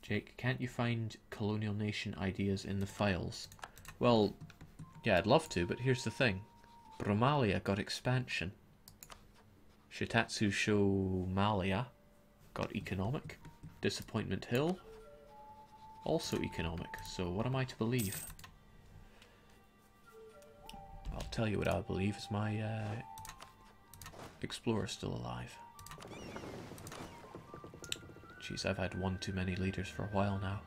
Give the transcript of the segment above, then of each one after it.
Jake, can't you find colonial nation ideas in the files? Well, yeah, I'd love to, but here's the thing. Bromalia got expansion. Shitatsu Shomalia got economic. Disappointment Hill, also economic. So what am I to believe? I'll tell you what I believe is my explorer still alive. Jeez, I've had one too many leaders for a while now.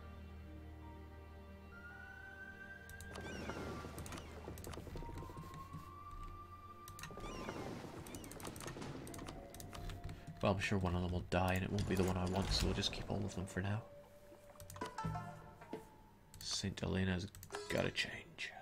Well, I'm sure one of them will die and it won't be the one I want, so we'll just keep all of them for now. St. Helena's gotta change.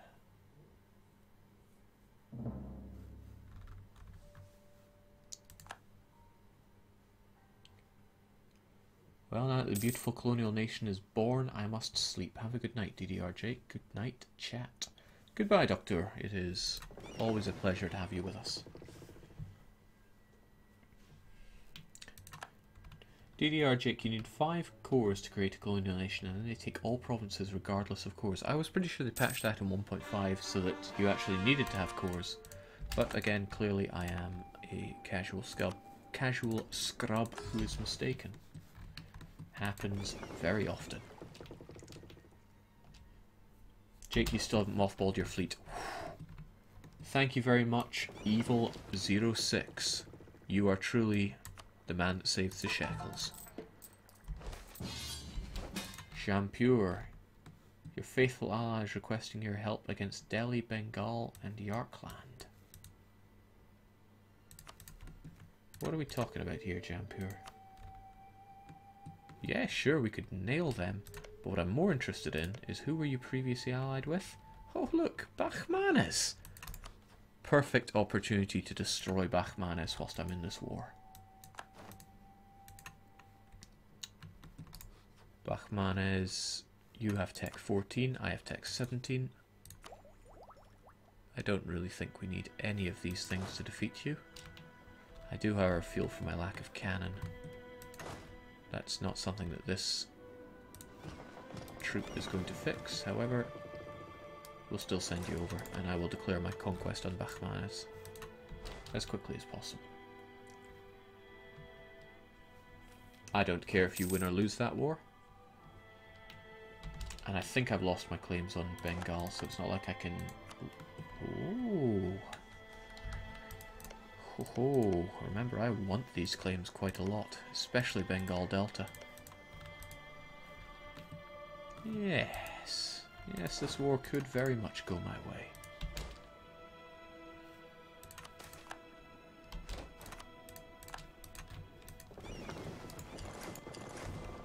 Well, now that the beautiful colonial nation is born, I must sleep. Have a good night, DDR Jake. Good night, chat. Goodbye, Doctor. It is always a pleasure to have you with us. DDR Jake, you need 5 cores to create a colonial nation, and then they take all provinces regardless of cores. I was pretty sure they patched that in 1.5 so that you actually needed to have cores. But again, clearly I am a casual scrub who is mistaken. Happens very often. Jake, you still haven't mothballed your fleet. Thank you very much, Evil06. You are truly the man that saves the shekels. Shampur, your faithful ally is requesting your help against Delhi, Bengal, and Yarkland. What are we talking about here, Jampur? Yeah, sure, we could nail them, but what I'm more interested in is who were you previously allied with? Oh look, Bachmanis! Perfect opportunity to destroy Bachmanis whilst I'm in this war. Bachmanis, you have tech 14, I have tech 17. I don't really think we need any of these things to defeat you. I do, however, feel for my lack of cannon. That's not something that this troop is going to fix. However, we'll still send you over, and I will declare my conquest on Bachmanis as quickly as possible. I don't care if you win or lose that war. And I think I've lost my claims on Bengal, so it's not like I can... Ooh. Oh, remember, I want these claims quite a lot, especially Bengal Delta. Yes. Yes, this war could very much go my way.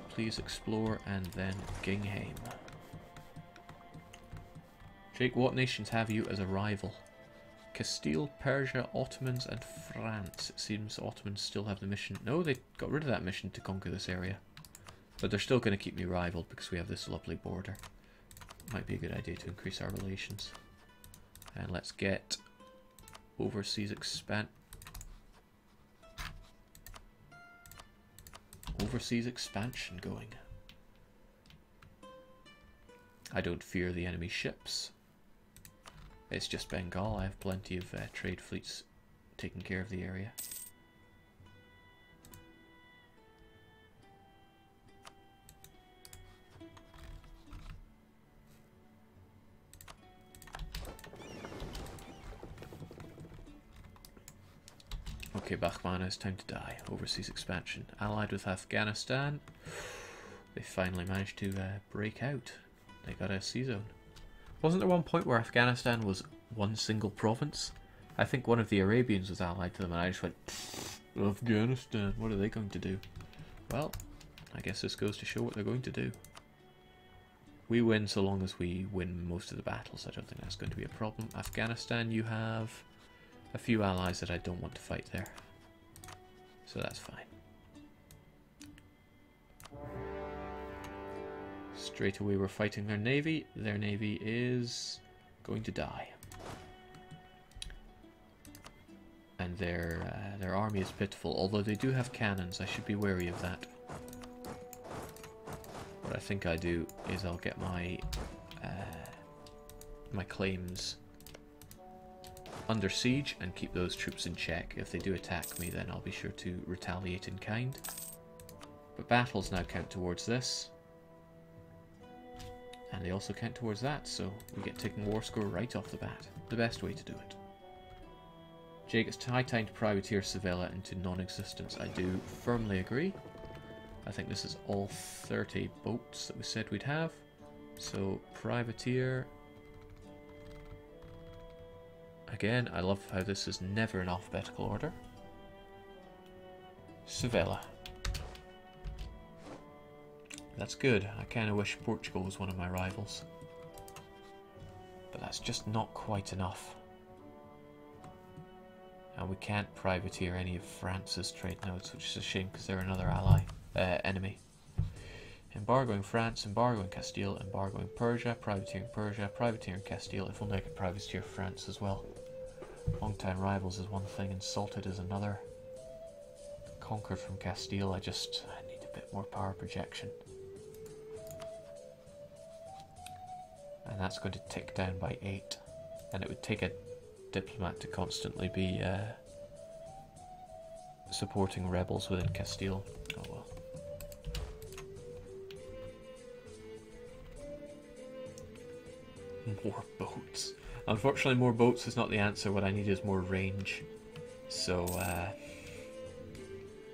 Please explore and then Gingham. Jake, what nations have you as a rival? Castile, Persia, Ottomans, and France. It seems the Ottomans still have the mission. No, they got rid of that mission to conquer this area. But they're still going to keep me rivaled because we have this lovely border. Might be a good idea to increase our relations. And let's get overseas expansion going. I don't fear the enemy ships. It's just Bengal. I have plenty of trade fleets taking care of the area. Okay, Bachmana, it's time to die. Overseas expansion. Allied with Afghanistan. They finally managed to break out. They got a sea zone. Wasn't there one point where Afghanistan was one single province? I think one of the Arabians was allied to them and I just went, Afghanistan, what are they going to do? Well, I guess this goes to show what they're going to do. We win so long as we win most of the battles. I don't think that's going to be a problem. Afghanistan, you have a few allies that I don't want to fight there. So that's fine. Straight away we're fighting their navy. Their navy is going to die. And their army is pitiful, although they do have cannons. I should be wary of that. But What I think I do is I'll get my my claims under siege and keep those troops in check. If they do attack me, then I'll be sure to retaliate in kind. But battles now count towards this. And they also count towards that, so we get taking war score right off the bat. The best way to do it. Jake, it's high time to privateer Sevilla into non-existence. I do firmly agree. I think this is all 30 boats that we said we'd have. So, privateer. Again, I love how this is never in alphabetical order. Sevilla. That's good. I kind of wish Portugal was one of my rivals. But that's just not quite enough. And we can't privateer any of France's trade nodes, which is a shame because they're another enemy. Embargoing France, embargoing Castile, embargoing Persia, privateering Castile. If only I could privateer France as well. Long-time rivals is one thing, insulted is another. Conquered from Castile, I need a bit more power projection. And that's going to tick down by 8. And it would take a diplomat to constantly be supporting rebels within Castile. Oh well. More boats. Unfortunately, more boats is not the answer. What I need is more range. So,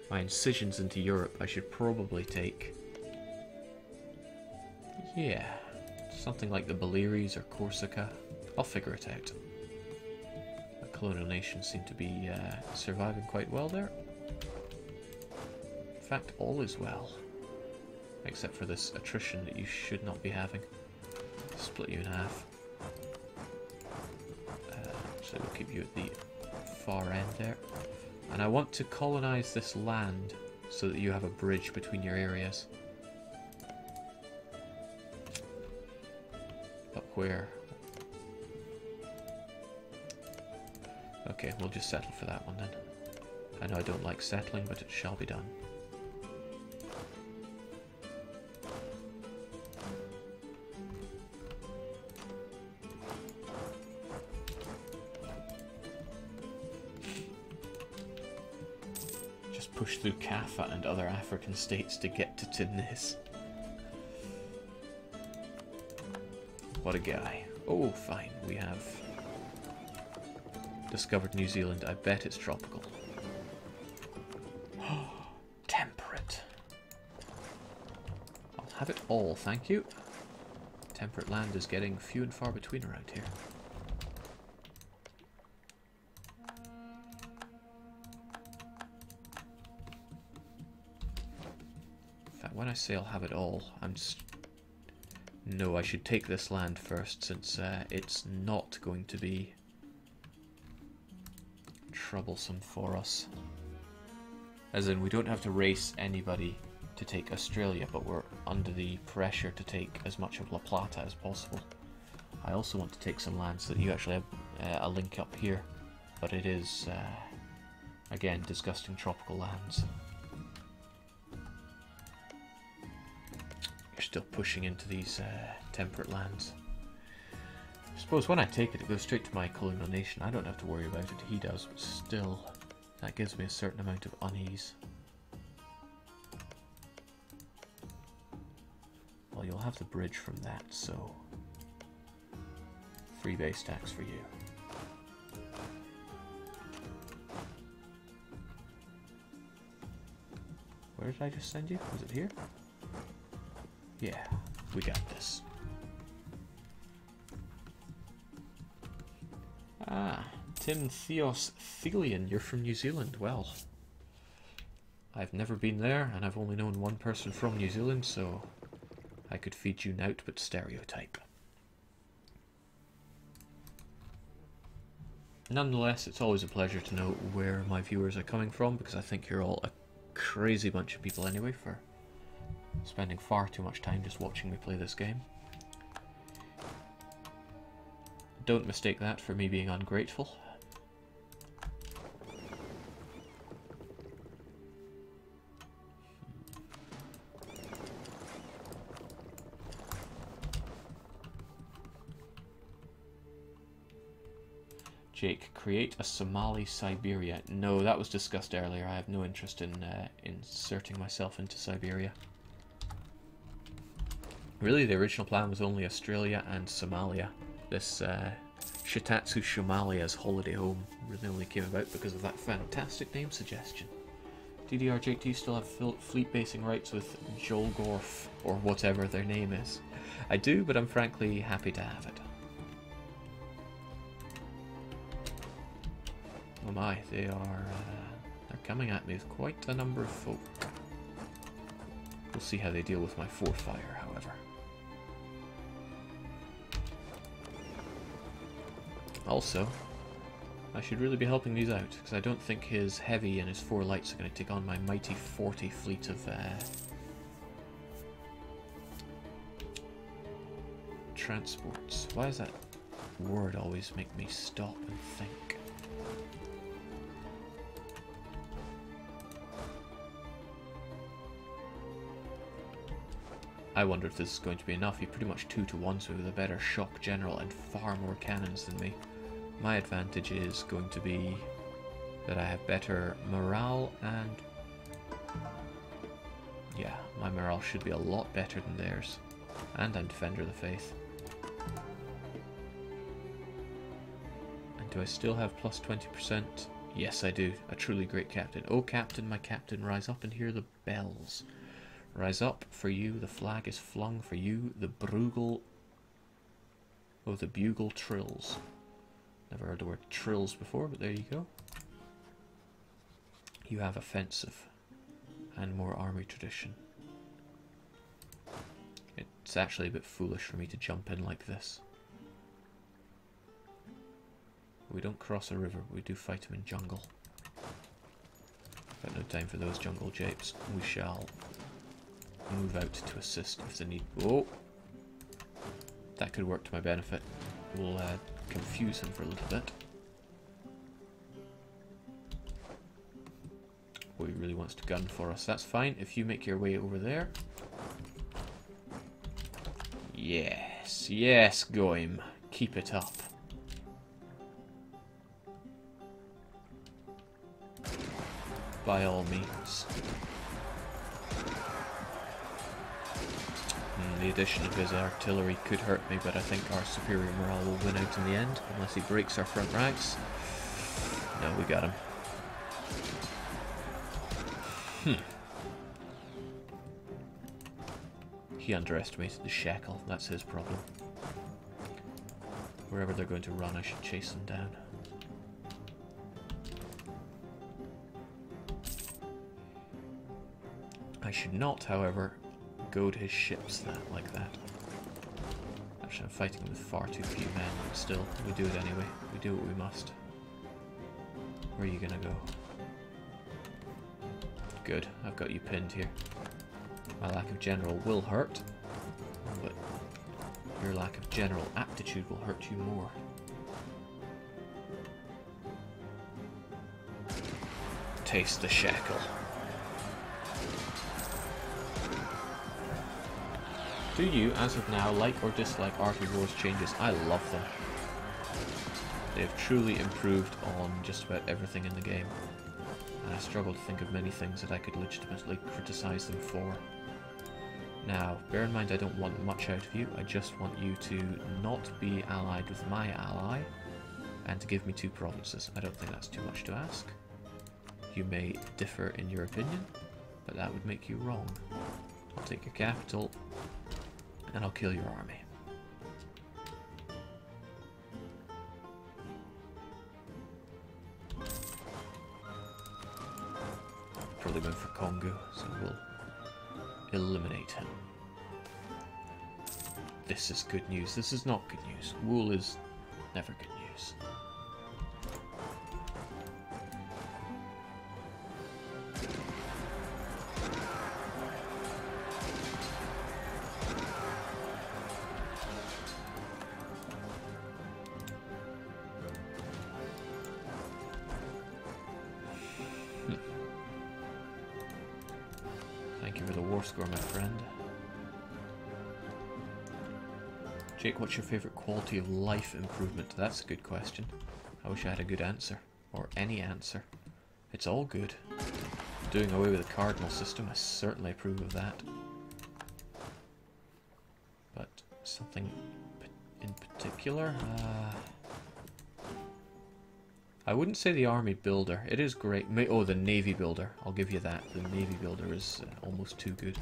my incisions into Europe, I should probably take... Yeah, something like the Baleares or Corsica. I'll figure it out. The colonial nations seem to be surviving quite well there. In fact, all is well. Except for this attrition that you should not be having. Split you in half. So we'll keep you at the far end there. And I want to colonize this land so that you have a bridge between your areas. But where? Okay, we'll just settle for that one then. I know I don't like settling, but it shall be done. Push through Kaffa and other African states to get to Tunis. What a guy. Oh, fine. We have discovered New Zealand. I bet it's tropical. Temperate. I'll have it all, thank you. Temperate land is getting few and far between around here. When I say I'll have it all, I'm just... No, I should take this land first, since it's not going to be troublesome for us. As in, we don't have to race anybody to take Australia, but we're under the pressure to take as much of La Plata as possible. I also want to take some land so that you actually have a link up here, but it is, again, disgusting tropical lands. Still pushing into these temperate lands. I suppose when I take it, it goes straight to my colonial nation. I don't have to worry about it. He does, but still, that gives me a certain amount of unease. Well, you'll have the bridge from that, so free base tax for you. Where did I just send you? Was it here? Yeah, we got this. Ah, Tim Theos Thelian, you're from New Zealand. Well, I've never been there, and I've only known one person from New Zealand, so I could feed you nought but stereotype. Nonetheless, it's always a pleasure to know where my viewers are coming from, because I think you're all a crazy bunch of people anyway for spending far too much time just watching me play this game. Don't mistake that for me being ungrateful. Jake, create a Somali Siberia. No, that was discussed earlier. I have no interest in inserting myself into Siberia. Really, the original plan was only Australia and Somalia. This Shitatsu Shomalia's holiday home really only came about because of that fantastic name suggestion. DDR Jake, do you still have fleet basing rights with Jolgorf, or whatever their name is? I do, but I'm frankly happy to have it. Oh my, they're coming at me with quite a number of folk. We'll see how they deal with my force fire, however. Also, I should really be helping these out, because I don't think his heavy and his 4 lights are going to take on my mighty 40 fleet of transports. Why does that word always make me stop and think? I wonder if this is going to be enough. He pretty much 2-to-1, so with a better shock general and far more cannons than me. My advantage is going to be that I have better morale and... yeah, my morale should be a lot better than theirs. And I'm Defender of the Faith. And do I still have plus 20%? Yes, I do. A truly great captain. Oh, captain, my captain, rise up and hear the bells. Rise up, for you the flag is flung, for you the bugle... oh, the bugle trills. Never heard the word trills before, but there you go. You have offensive and more army tradition. It's actually a bit foolish for me to jump in like this. We don't cross a river, but we do fight them in jungle. Got no time for those jungle japes. We shall move out to assist if the need. Oh, that could work to my benefit. We'll confuse him for a little bit. Oh, he really wants to gun for us. That's fine. If you make your way over there. Yes, yes, Goim. Keep it up. By all means. The addition of his artillery could hurt me, but I think our superior morale will win out in the end, unless he breaks our front ranks. No, we got him. He underestimated the Shekel. That's his problem. Wherever they're going to run, I should chase them down. I should not, however, goad his ships like that. Actually, I'm fighting with far too few men, but still, we do it anyway. We do what we must. Where are you gonna go? Good, I've got you pinned here. My lack of general will hurt, but your lack of general aptitude will hurt you more. Taste the Shekel. Do you, as of now, like or dislike Art of War's changes? I love them. They have truly improved on just about everything in the game. And I struggle to think of many things that I could legitimately criticize them for. Now, bear in mind I don't want much out of you. I just want you to not be allied with my ally and to give me 2 provinces. I don't think that's too much to ask. You may differ in your opinion, but that would make you wrong. I'll take your capital and I'll kill your army. Probably went for Congo, so we'll eliminate him. This is good news. This is not good news. Wool is never good news. Thank you for the war score, my friend. Jake, what's your favourite quality of life improvement? That's a good question. I wish I had a good answer. Or any answer. It's all good. Doing away with the cardinal system, I certainly approve of that. But something in particular? I wouldn't say the army builder. It is great. Oh, the navy builder. I'll give you that. The navy builder is almost too good.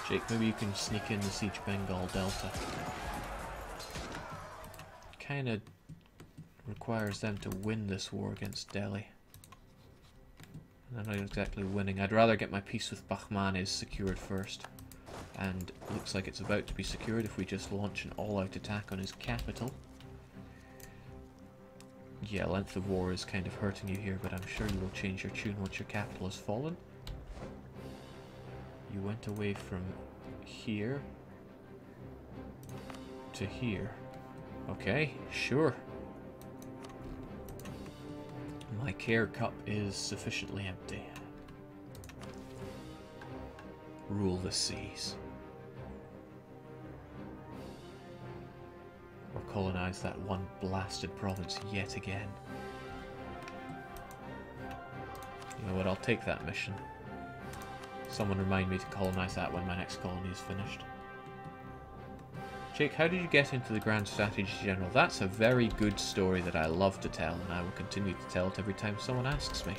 Jake, maybe you can sneak in the Siege Bengal Delta. Kinda requires them to win this war against Delhi. They're not exactly winning. I'd rather get my peace with Bahmanis secured first. And looks like it's about to be secured if we just launch an all-out attack on his capital. Yeah, length of war is kind of hurting you here, but I'm sure you will change your tune once your capital has fallen. You went away from here to here. Okay, sure. My care cup is sufficiently empty. Rule the seas. Or colonize that one blasted province yet again. You know what, I'll take that mission. Someone remind me to colonize that when my next colony is finished. Jake, how did you get into the Grand Strategy General? That's a very good story that I love to tell, and I will continue to tell it every time someone asks me.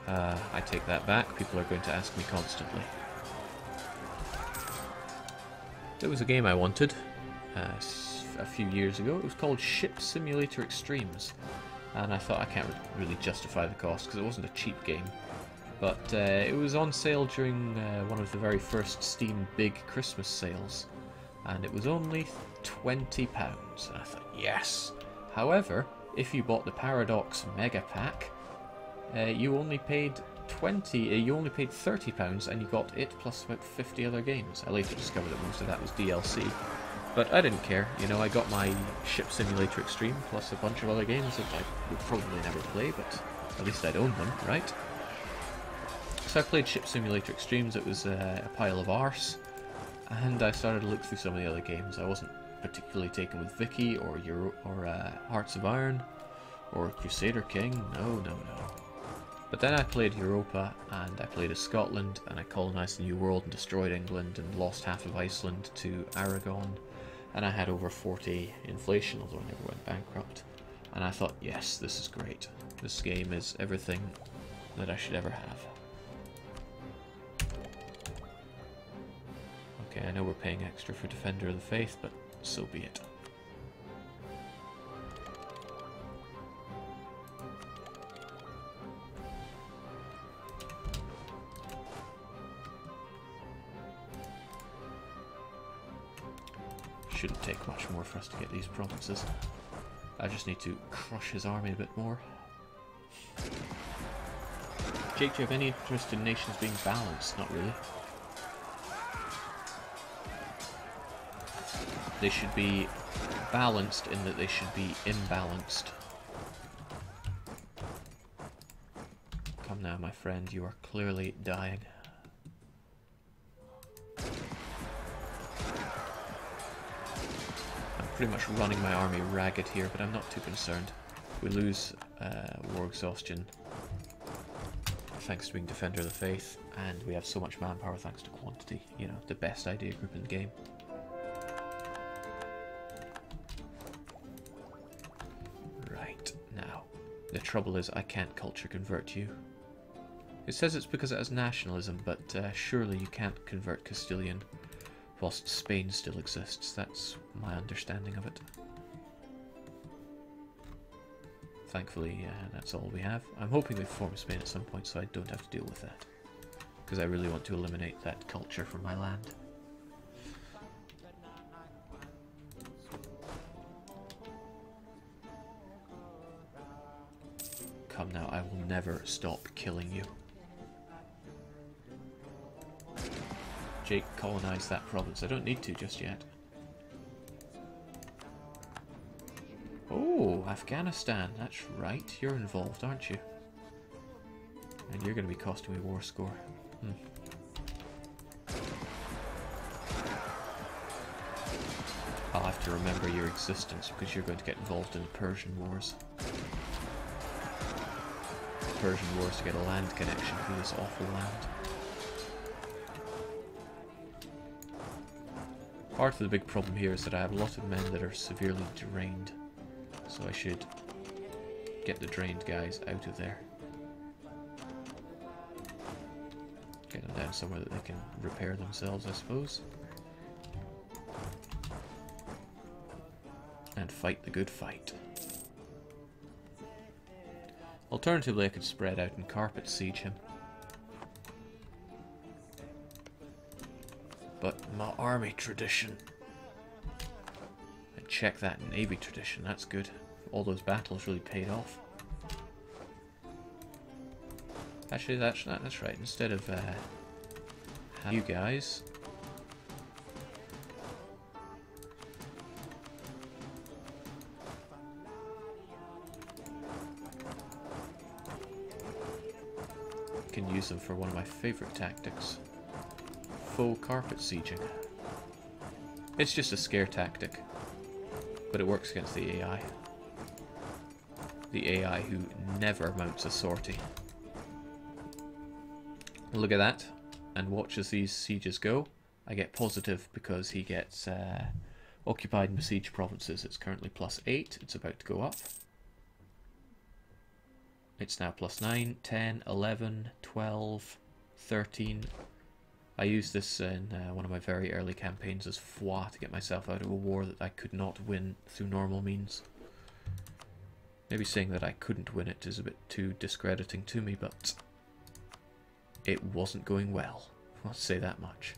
I take that back. People are going to ask me constantly. There was a game I wanted a few years ago. It was called Ship Simulator Extremes, and I thought I can't really justify the cost because it wasn't a cheap game. But it was on sale during one of the very first Steam big Christmas sales, and it was only £20, and I thought, yes! However, if you bought the Paradox Mega Pack, you only paid £30 and you got it plus about 50 other games. I later discovered that most of that was DLC, but I didn't care. You know, I got my Ship Simulator Extreme plus a bunch of other games that I would probably never play, but at least I'd own them, right? So I played Ship Simulator Extremes. It was a pile of arse, and I started to look through some of the other games. I wasn't particularly taken with Vicky or Hearts of Iron or Crusader King. No. But then I played Europa, and I played as Scotland, and I colonised the New World and destroyed England and lost half of Iceland to Aragon, and I had over 40 inflation, although I never went bankrupt. And I thought, yes, this is great. This game is everything that I should ever have. Okay, I know we're paying extra for Defender of the Faith, but so be it. Shouldn't take much more for us to get these provinces. I just need to crush his army a bit more. Jake, do you have any interest in nations being balanced? Not really. They should be balanced in that they should be imbalanced. Come now, my friend, you are clearly dying. I'm pretty much running my army ragged here, but I'm not too concerned. We lose war exhaustion thanks to being Defender of the Faith, and we have so much manpower thanks to quantity. You know, the best idea group in the game. The trouble is, I can't culture convert you. It says it's because it has nationalism, but surely you can't convert Castilian whilst Spain still exists. That's my understanding of it. Thankfully, that's all we have. I'm hoping we form Spain at some point so I don't have to deal with that, because I really want to eliminate that culture from my land. Come now, I will never stop killing you. Jake, colonize that province. I don't need to just yet. Oh, Afghanistan. That's right. You're involved, aren't you? And you're going to be costing me war score. I'll have to remember your existence because you're going to get involved in the Persian Wars. The Persian Wars to get a land connection through this awful land. Part of the big problem here is that I have a lot of men that are severely drained. So I should get the drained guys out of there. Get them down somewhere that they can repair themselves, I suppose. And fight the good fight. Alternatively, I could spread out and carpet siege him. But my army tradition. And check that navy tradition, that's good. All those battles really paid off. Actually, that's right. Instead of you guys, can use them for one of my favorite tactics: faux carpet sieging. It's just a scare tactic, but it works against the AI. The AI who never mounts a sortie. Look at that, and watch as these sieges go. I get positive because he gets occupied and besieged provinces. It's currently +8, it's about to go up. It's now +9, 10, 11, 12, 13. I used this in one of my very early campaigns as foi to get myself out of a war that I could not win through normal means. Maybe saying that I couldn't win it is a bit too discrediting to me, but it wasn't going well. I'll say that much.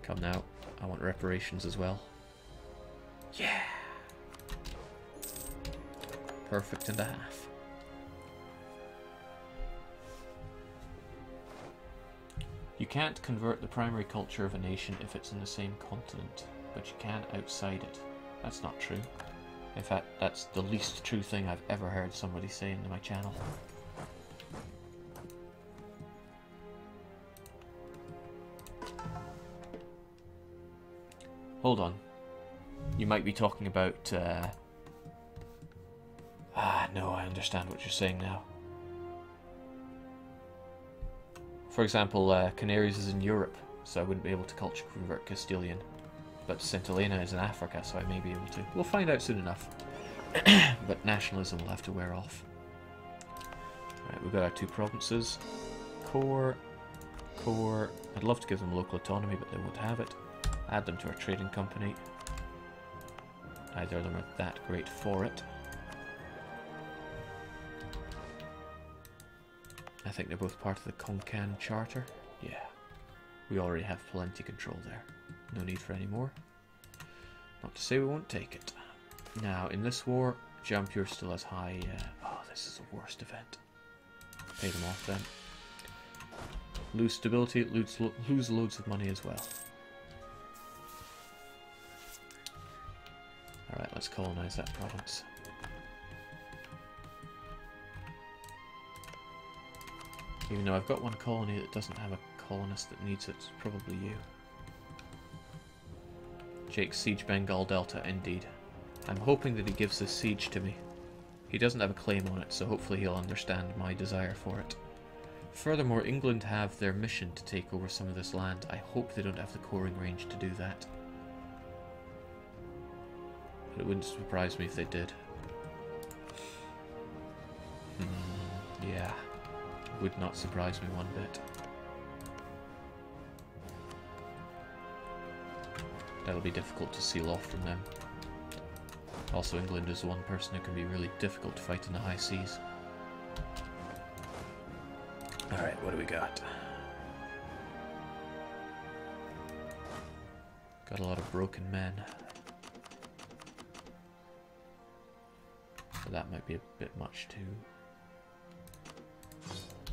Come now, I want reparations as well. Yeah! Perfect and a half. You can't convert the primary culture of a nation if it's in the same continent, but you can outside it. That's not true. In fact, that's the least true thing I've ever heard somebody say in my channel. Hold on. You might be talking about... no, I understand what you're saying now. For example, Canaries is in Europe, so I wouldn't be able to culture convert Castilian. But St. Helena is in Africa, so I may be able to. We'll find out soon enough. But nationalism will have to wear off. Right, we've got our 2 provinces. Core. I'd love to give them local autonomy, but they won't have it. Add them to our trading company. Neither of them are that great for it. I think they're both part of the Konkan Charter. Yeah. We already have plenty control there. No need for any more. Not to say we won't take it. Now, in this war, Jampur still has high... oh, this is the worst event. Pay them off then. Lose stability, lose loads of money as well. Alright, let's colonize that province. Even though I've got one colony that doesn't have a colonist that needs it, it's probably you. Jake, siege Bengal Delta, indeed. I'm hoping that he gives this siege to me. He doesn't have a claim on it, so hopefully he'll understand my desire for it. Furthermore, England have their mission to take over some of this land. I hope they don't have the coring range to do that. But it wouldn't surprise me if they did. Yeah. Would not surprise me one bit. That'll be difficult to seal off from them. Also, England is one person who can be really difficult to fight in the high seas. Alright, what do we got? Got a lot of broken men. So that might be a bit much too.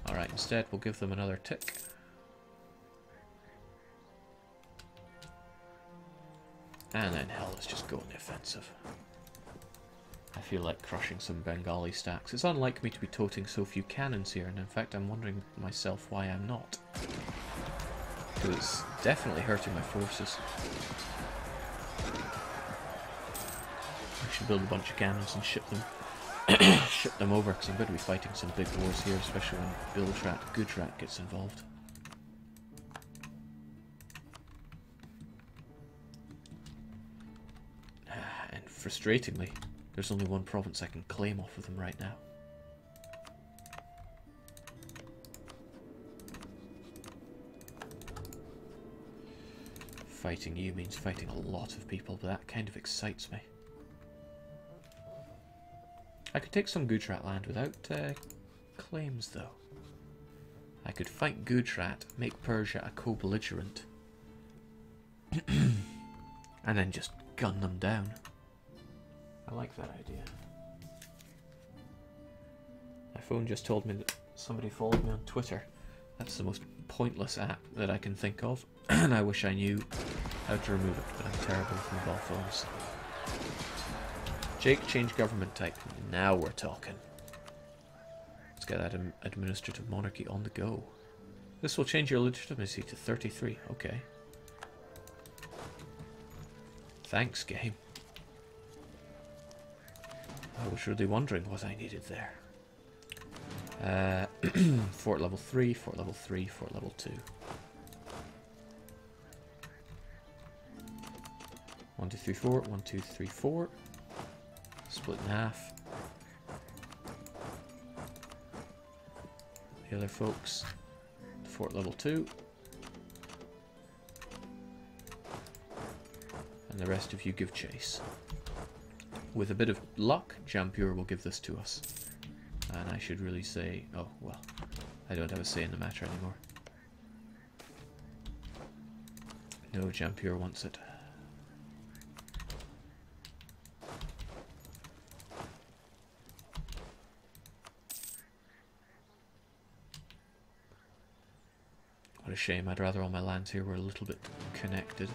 Alright, instead we'll give them another tick. And then hell, let's just go on the offensive. I feel like crushing some Bengali stacks. It's unlike me to be toting so few cannons here, and in fact I'm wondering myself why I'm not. Because it's definitely hurting my forces. I should build a bunch of cannons and ship them ship them over, because I'm going to be fighting some big wars here, especially when Gudrat gets involved. And frustratingly, there's only one province I can claim off of them right now. Fighting you means fighting a lot of people, but that kind of excites me. I could take some Gudrat land without claims, though. I could fight Gudrat, make Persia a co-belligerent, and then just gun them down. I like that idea. My phone just told me that somebody followed me on Twitter. That's the most pointless app that I can think of, and I wish I knew how to remove it, but I'm terrible with mobile phones. Jake, change government type. Now we're talking. Let's get that administrative monarchy on the go. This will change your legitimacy to 33. Okay. Thanks, game. I was really wondering what I needed there. Fort level 3, fort level 3, fort level 2. 1, 2, 3, 4, 1, 2, 3, 4. Split in half. The other folks, fort level 2. And the rest of you give chase. With a bit of luck, Jampur will give this to us. And I should really say, oh, well, I don't have a say in the matter anymore. No, Jampur wants it. What a shame, I'd rather all my lands here were a little bit connected.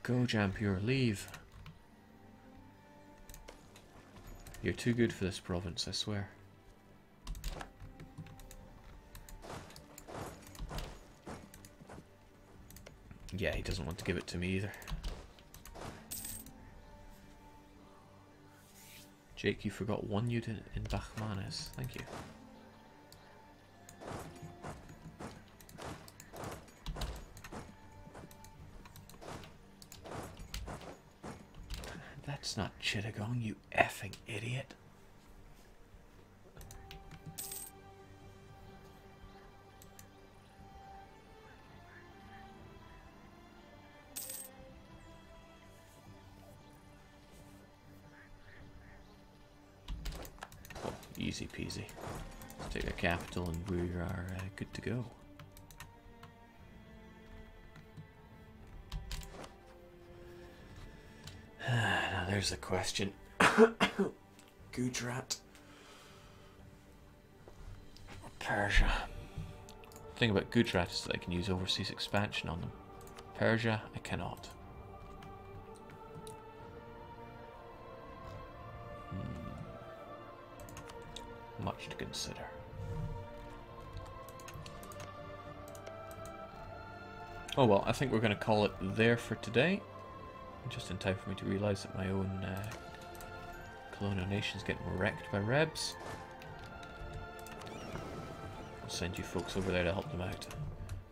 Go, Jampur, leave. You're too good for this province, I swear. Yeah, he doesn't want to give it to me either. Jake, you forgot one unit in Bachmanes. Thank you. That's not Chittagong, you effing idiot. Oh, easy peasy. Let's take a capital and we are good to go. Now there's the question. Gudrat or Persia? The thing about Gudrat is that I can use overseas expansion on them. Persia, I cannot. Much to consider. Oh well, I think we're going to call it there for today. Just in time for me to realise that my own colonial nation's getting wrecked by Rebs. I'll send you folks over there to help them out.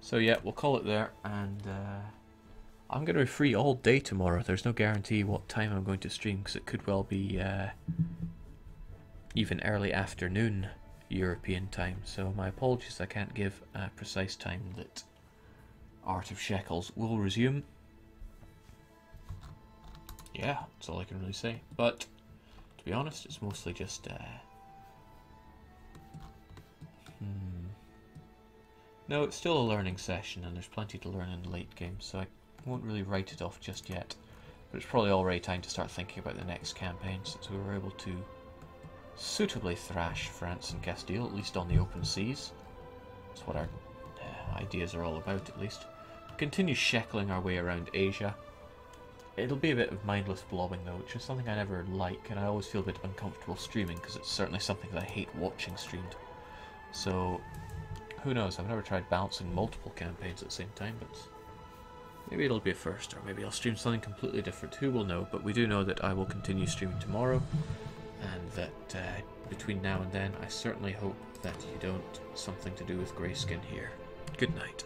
So yeah, we'll call it there, and I'm going to be free all day tomorrow. There's no guarantee what time I'm going to stream, because it could well be even early afternoon European time. So my apologies, I can't give a precise time that Art of Shekels will resume. Yeah, that's all I can really say. But, to be honest, it's mostly just, No, it's still a learning session, and there's plenty to learn in the late game, so I won't really write it off just yet. But it's probably already time to start thinking about the next campaign, since we were able to suitably thrash France and Castile, at least on the open seas. That's what our ideas are all about, at least. Continue shekeling our way around Asia. It'll be a bit of mindless blobbing though, which is something I never like, and I always feel a bit uncomfortable streaming because it's certainly something that I hate watching streamed. So, who knows? I've never tried balancing multiple campaigns at the same time, but maybe it'll be a first, or maybe I'll stream something completely different. Who will know? But we do know that I will continue streaming tomorrow, and that between now and then, I certainly hope that you don't something to do with grayskin here. Good night.